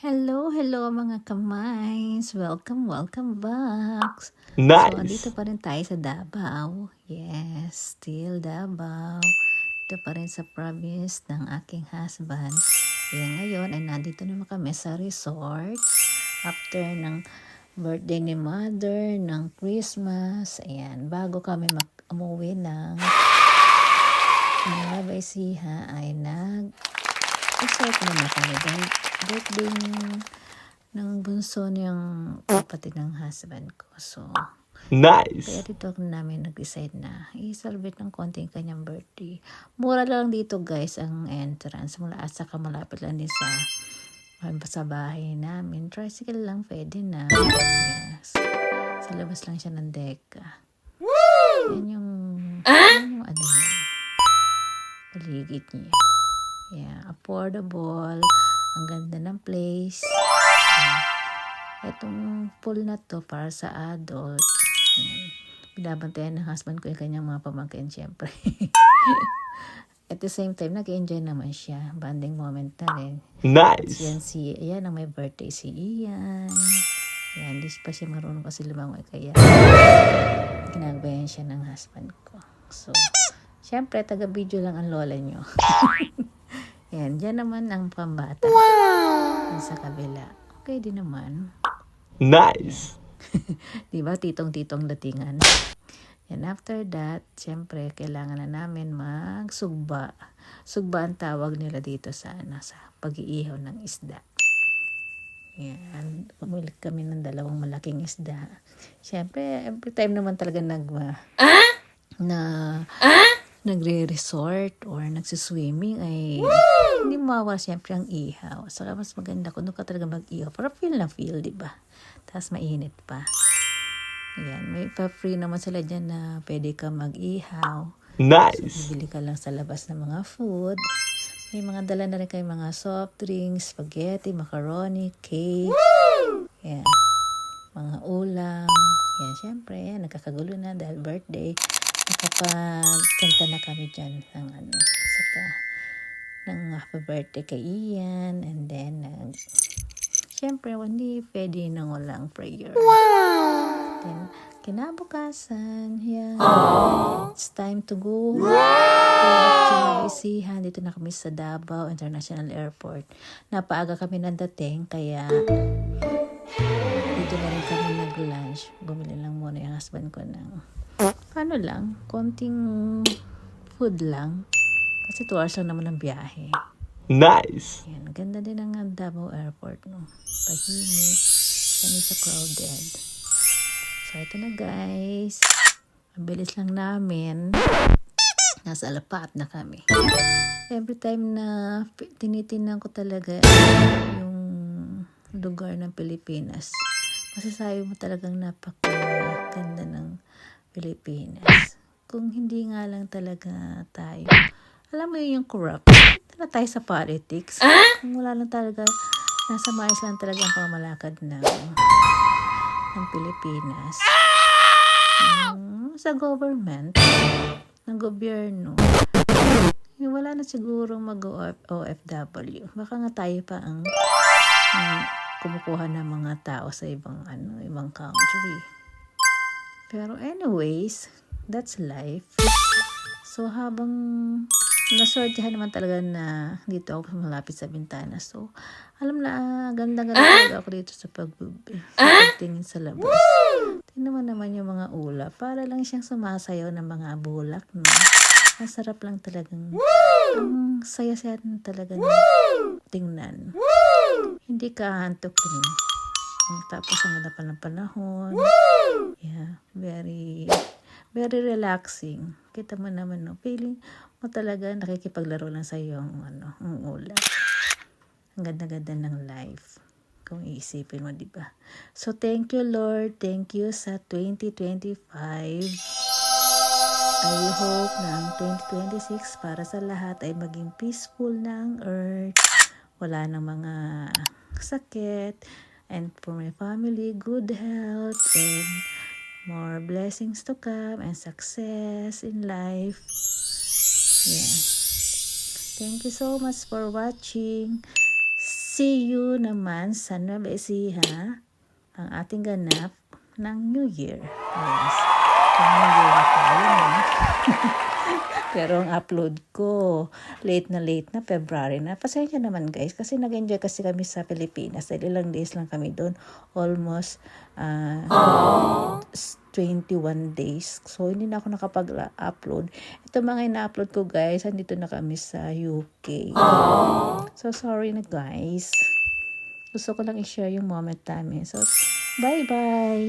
Hello mga kamays! Welcome back! So, andito Nice. pa rin tayo sa Davao. Yes, still Davao. Ito pa rin sa province ng aking husband. Kaya ngayon ay nandito naman kami sa resort. After ng birthday ni mother, ng Christmas. Ayan, bago kami umuwi ng Nueva Ecija ay resort naman kami dahil birthday ng bunso niyang kapatid ng husband ko. So, kaya Nice. dito namin nag-decide na i-celebrate ng konting kanyang birthday. Mura lang dito guys ang entrance. Mula at saka malapit lang din sa bahay namin. Tricycle lang pwede na. Yes. Sa labas lang siya ng deka. Yan yung ano niya, paligid niya. Yeah, affordable. Ang ganda ng place. Itong pool na to para sa adult. Yan. Binabantayan ng husband ko yung kanyang mga pamangkin, syempre. At the same time, nag-enjoy naman siya. Bonding moment na rin. At Nice. Ian ang may birthday si Ian. Yan, hindi pa siya marunong kasi lumangoy. Kaya, ginagabayan siya ng husband ko. So, syempre, taga-video lang ang lola nyo. Yan, dyan naman ang pambata. Wow! Sa kabila. Okay din naman. Nice. Diba, titong-titong datingan. And after that, syempre, kailangan na namin magsugba. Sugba ang tawag nila dito sa pag-iihaw ng isda. Yan. Pumili kami ng 2 malaking isda. Syempre, every time naman talaga nagre-resort or nagsiswimming ay hindi mawawala syempre ang ihaw. Saka mas maganda kung doon ka talaga mag-ihaw. Para feel na feel, diba? Tapos mainit pa. Ayan, may pa-free naman sila dyan na pwede ka mag-ihaw. Nice. So, bibili ka lang sa labas ng mga food. May mga dala na rin kayo mga soft drinks, spaghetti, macaroni, cake. Ayan, mga ulam. Yan, syempre, nagkakagulo na dahil birthday. Nakapagkanta na kami dyan ng happy birthday kay Ian. And then, syempre, hindi pwede nang walang prayer. Wow! Then, kinabukasan, yeah. It's time to go. Wow! Isihan, dito na kami sa Davao International Airport. Napaaga kami nadating, kaya dito na rin kami nag-lunch. Bumili lang muna yung husband ko ng konting food lang. Kasi 2 hours lang naman ang biyahe. Nice. Yan, ganda din ang Davao Airport, no? Tahimik, hindi siya crowded. So, ito na guys. Ang bilis lang namin. Nasa Alapaat na kami. Every time na tinitingnan ko talaga yung lugar ng Pilipinas, masasabi mo talagang napakaganda ng Pilipinas. Kung hindi nga lang talaga tayo, alam mo yung corrupt, tala tayo sa politics. Kung wala lang talaga, nasa maayos lang talaga ang pamalakad ng Pilipinas. Sa government, ng gobyerno, wala na siguro mag-OFW. Baka nga tayo pa ang kumukuha ng mga tao sa ibang country. Pero anyways, that's life. So habang naswertehan naman talaga na dito ako malapit sa bintana. So alam na ganda-ganda talaga ako dito sa pagtingin sa labas. Tingnan naman yung mga ulap. Para lang siyang sumasayaw ng mga bulak. No? Ang sarap lang talagang ang saya-saya talaga ng tingnan. Hindi ka hantukin. Tapos ang ganda pa ng panahon. Yeah, very very relaxing. Kita mo naman, no? Feeling mo talaga nakikipaglaro lang sa iyo ang ulap. Ang ganda-ganda ng life. Kung iisipin mo, diba? So, thank you, Lord. Thank you sa 2025. I hope na ang 2026 para sa lahat ay maging peaceful na ang earth. Wala nang mga sakit. And for my family, good health and more blessings to come and success in life. Yeah. Thank you so much for watching. see you naman sa Nueva Ecija, ang ating ganap ng New Year. Yes. New Year na tayo, no? Pero ang upload ko, late na February na. Pasensya naman guys, kasi nag-enjoy kasi kami sa Pilipinas. Dahil ilang days lang kami doon. Almost 21 days. So, hindi na ako nakapag-upload. Ito mga ina-upload ko guys, andito na kami sa UK. So, sorry na guys. Gusto ko lang i-share yung moment namin. So, bye-bye!